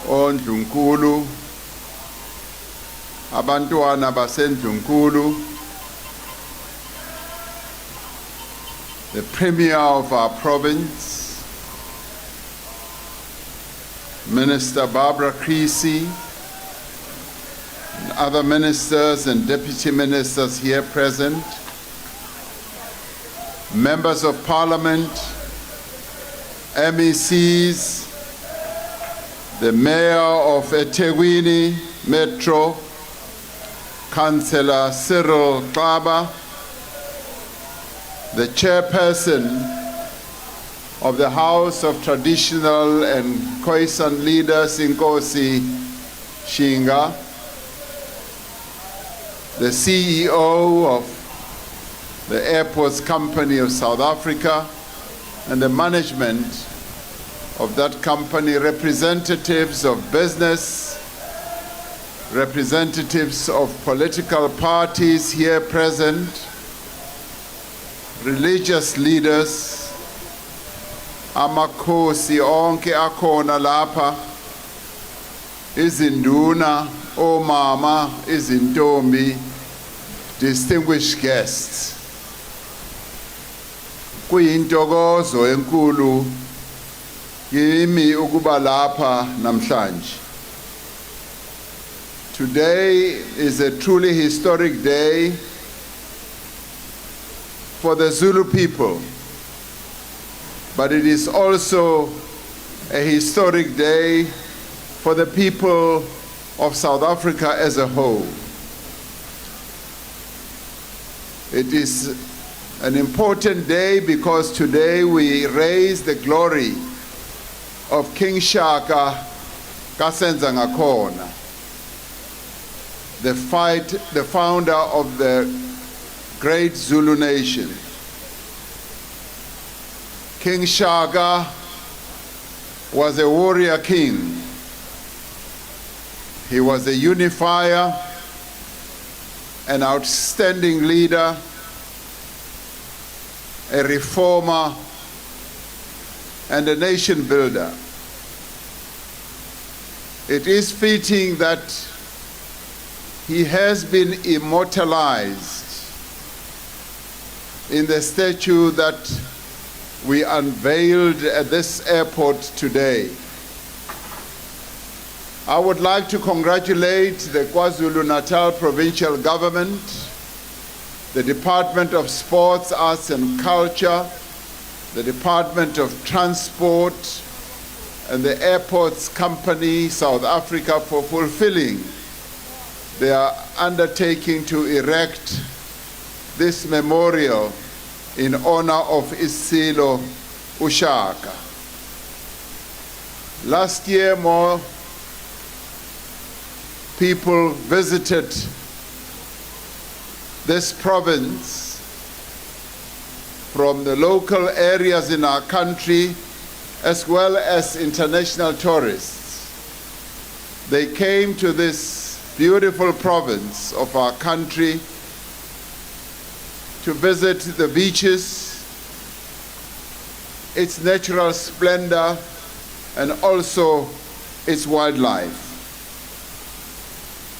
Ondlunkulu, abantwana basendlunkulu, the Premier of our province, Minister Barbara Creasy, and other ministers and deputy ministers here present, members of parliament, MECs, the Mayor of eThekwini Metro, Councillor Cyril Xaba, the Chairperson of the House of Traditional and Khoisan Leaders, Inkosi Shinga, the CEO of the Airports Company of South Africa, and the management of that company, representatives of business, representatives of political parties here present, religious leaders, amakhosi onke akhona lapha, izinduna, omama, izintombi, distinguished guests. Kuyintokozo enkulu kimi ukuba lapha namhlanje. Today is a truly historic day for the Zulu people, but it is also a historic day for the people of South Africa as a whole. It is an important day because today we raise the glory of King Shaka Kasenza Ngakhona, the founder of the great Zulu nation. King Shaka was a warrior king. He was a unifier, an outstanding leader, a reformer, and a nation builder. It is fitting that he has been immortalized in the statue that we unveiled at this airport today. I would like to congratulate the KwaZulu-Natal provincial government, the Department of Sports, Arts and Culture, the Department of Transport, and the Airports Company South Africa for fulfilling their undertaking to erect this memorial in honor of Isilo Ushaka. Last year, more people visited this province from the local areas in our country, as well as international tourists. They came to this beautiful province of our country to visit the beaches, its natural splendor, and also its wildlife.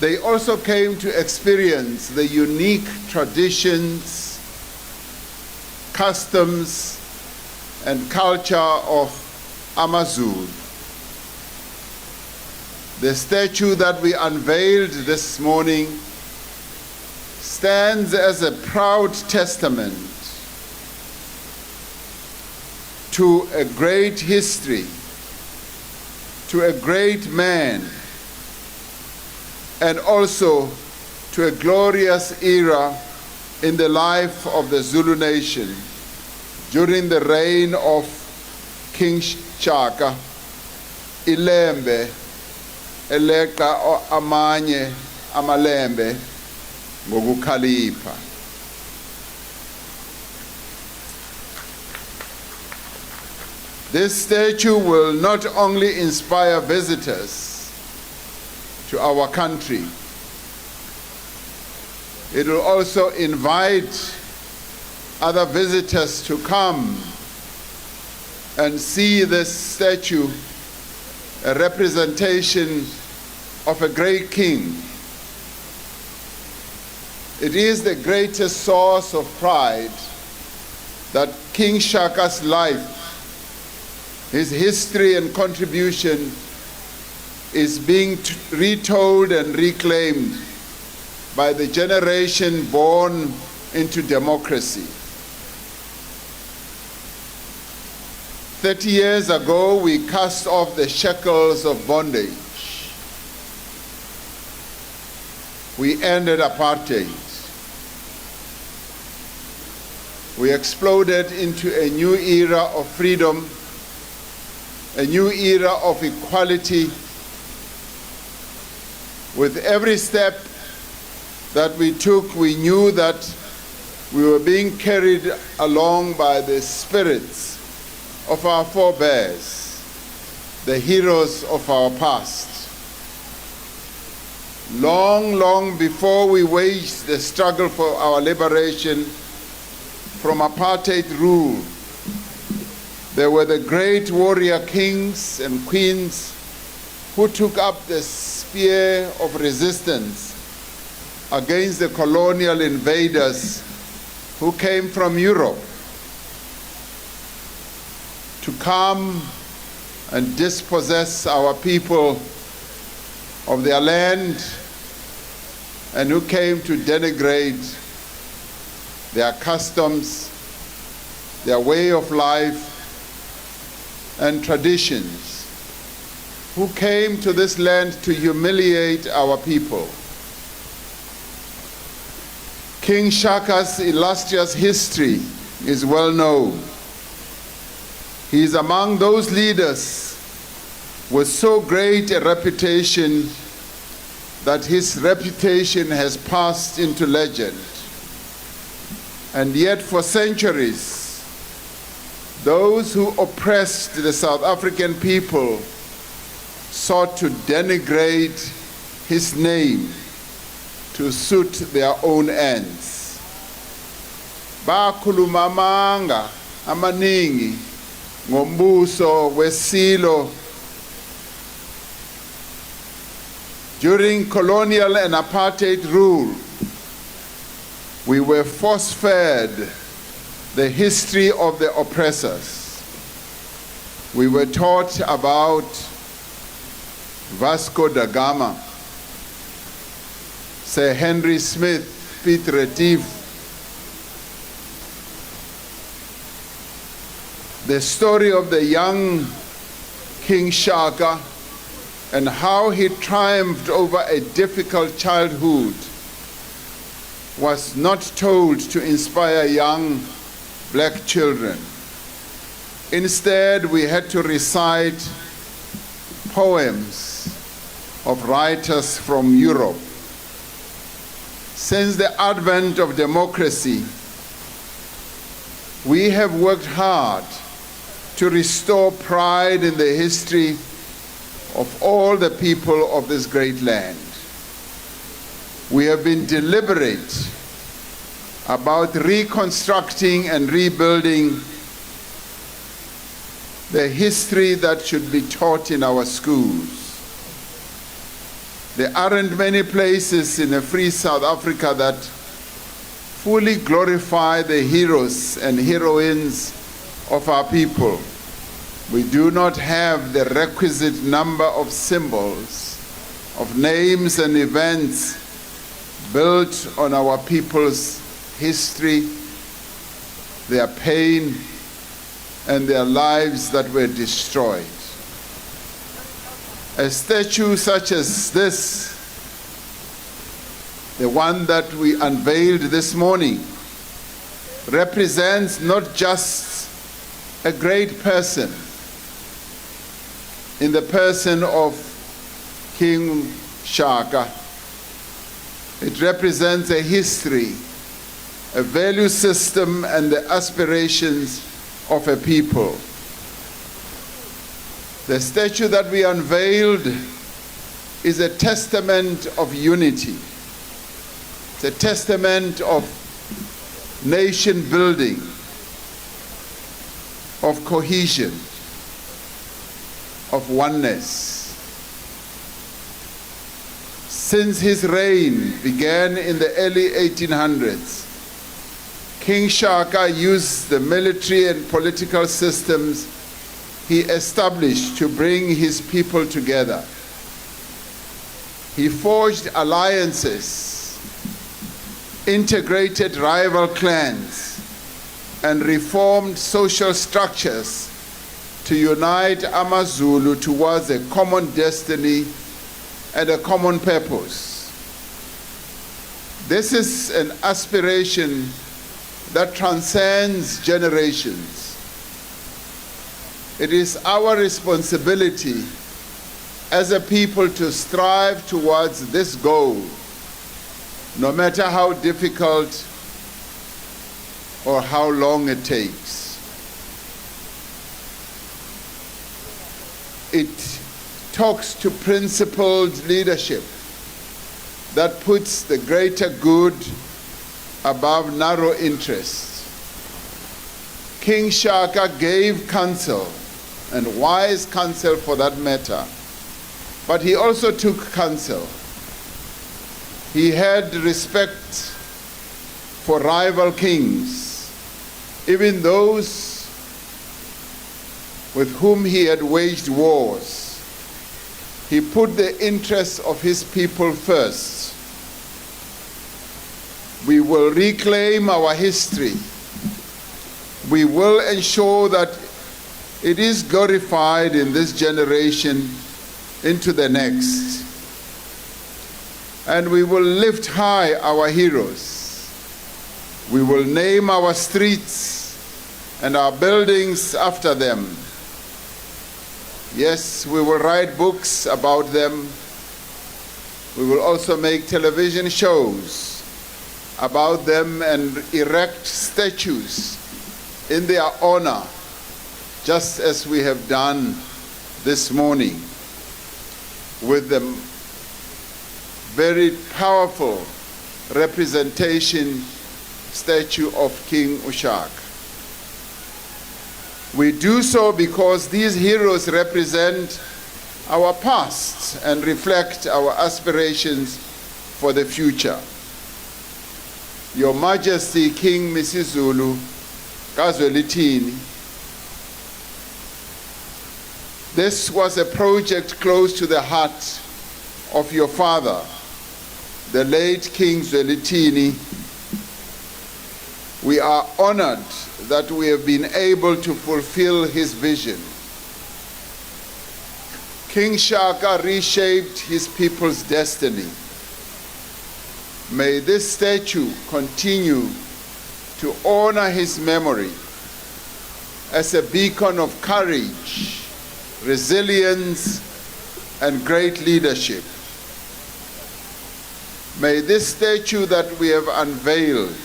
They also came to experience the unique traditions, customs, and culture of Amazulu. The statue that we unveiled this morning stands as a proud testament to a great history, to a great man, and also to a glorious era in the life of the Zulu nation during the reign of King Shaka, ilembe eleqa amanye amalembe ngokukhalipha. This statue will not only inspire visitors to our country, it will also invite other visitors to come and see this statue a representation of a great king. It is the greatest source of pride that King Shaka's life, his history and contribution is being retold and reclaimed by the generation born into democracy. 30 years ago, we cast off the shackles of bondage. We ended apartheid. We exploded into a new era of freedom, a new era of equality. With every step that we took, we knew that we were being carried along by the spirits of our forebears, the heroes of our past. Long, long before we waged the struggle for our liberation from apartheid rule, there were the great warrior kings and queens who took up the spear of resistance against the colonial invaders who came from Europe to come and dispossess our people of their land, and who came to denigrate their customs, their way of life, and traditions, who came to this land to humiliate our people. King Shaka's illustrious history is well known. He is among those leaders with so great a reputation that his reputation has passed into legend. And yet for centuries, those who oppressed the South African people sought to denigrate his name to suit their own ends. Bakhuluma amanga amaningi ngombuso wesilo. During colonial and apartheid rule, we were force-fed the history of the oppressors. We were taught about Vasco da Gama, Sir Henry Smith, Piet Retief, the story of the young King Shaka and how he triumphed over a difficult childhood was not told to inspire young black children. Instead, we had to recite poems of writers from Europe. Since the advent of democracy, we have worked hard to restore pride in the history of all the people of this great land. We have been deliberate about reconstructing and rebuilding the history that should be taught in our schools. There aren't many places in a free South Africa that fully glorify the heroes and heroines of our people. We do not have the requisite number of symbols, of names and events built on our people's history, their pain, and their lives that were destroyed. A statue such as this, the one that we unveiled this morning, represents not just a great person in the person of King Shaka. It represents a history, a value system, and the aspirations of a people. The statue that we unveiled is a testament of unity. It's a testament of nation building, of cohesion. of oneness. Since his reign began in the early 1800s, King Shaka used the military and political systems he established to bring his people together. He forged alliances, integrated rival clans, and reformed social structures to unite AmaZulu towards a common destiny and a common purpose. This is an aspiration that transcends generations. It is our responsibility as a people to strive towards this goal, no matter how difficult or how long it takes. It talks to principled leadership that puts the greater good above narrow interests. King Shaka gave counsel, and wise counsel for that matter, but he also took counsel. He had respect for rival kings, even those with whom he had waged wars. He put the interests of his people first. We will reclaim our history. We will ensure that it is glorified in this generation into the next. And we will lift high our heroes. We will name our streets and our buildings after them. Yes, we will write books about them. We will also make television shows about them and erect statues in their honor, just as we have done this morning with the very powerful representation statue of King Shaka. We do so because these heroes represent our past and reflect our aspirations for the future. Your Majesty, King Misizulu Kazwelithini, this was a project close to the heart of your father, the late King Zwelithini. We are honored that we have been able to fulfill his vision. King Shaka reshaped his people's destiny. May this statue continue to honor his memory as a beacon of courage, resilience, and great leadership. May this statue that we have unveiled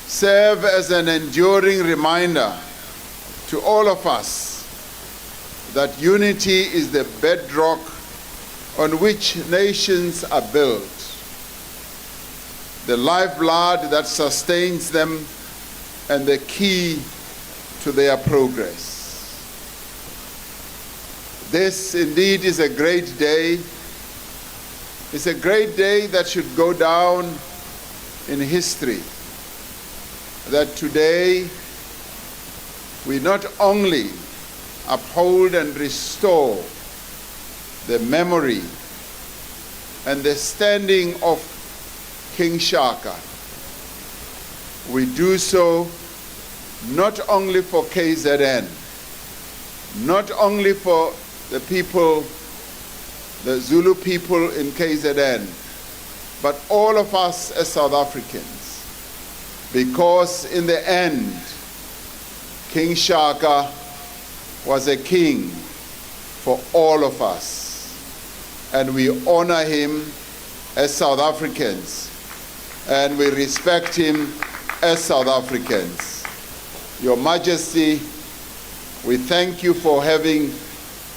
serve as an enduring reminder to all of us that unity is the bedrock on which nations are built, the lifeblood that sustains them, and the key to their progress. This indeed is a great day. It's a great day that should go down in history. That today we not only uphold and restore the memory and the standing of King Shaka, we do so not only for KZN, not only for the people, the Zulu people in KZN, but all of us as South Africans. Because in the end, King Shaka was a king for all of us. And we honor him as South Africans. And we respect him as South Africans. Your Majesty, we thank you for having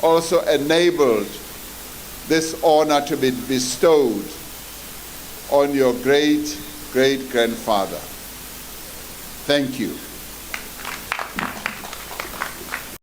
also enabled this honor to be bestowed on your great-great-grandfather. Thank you.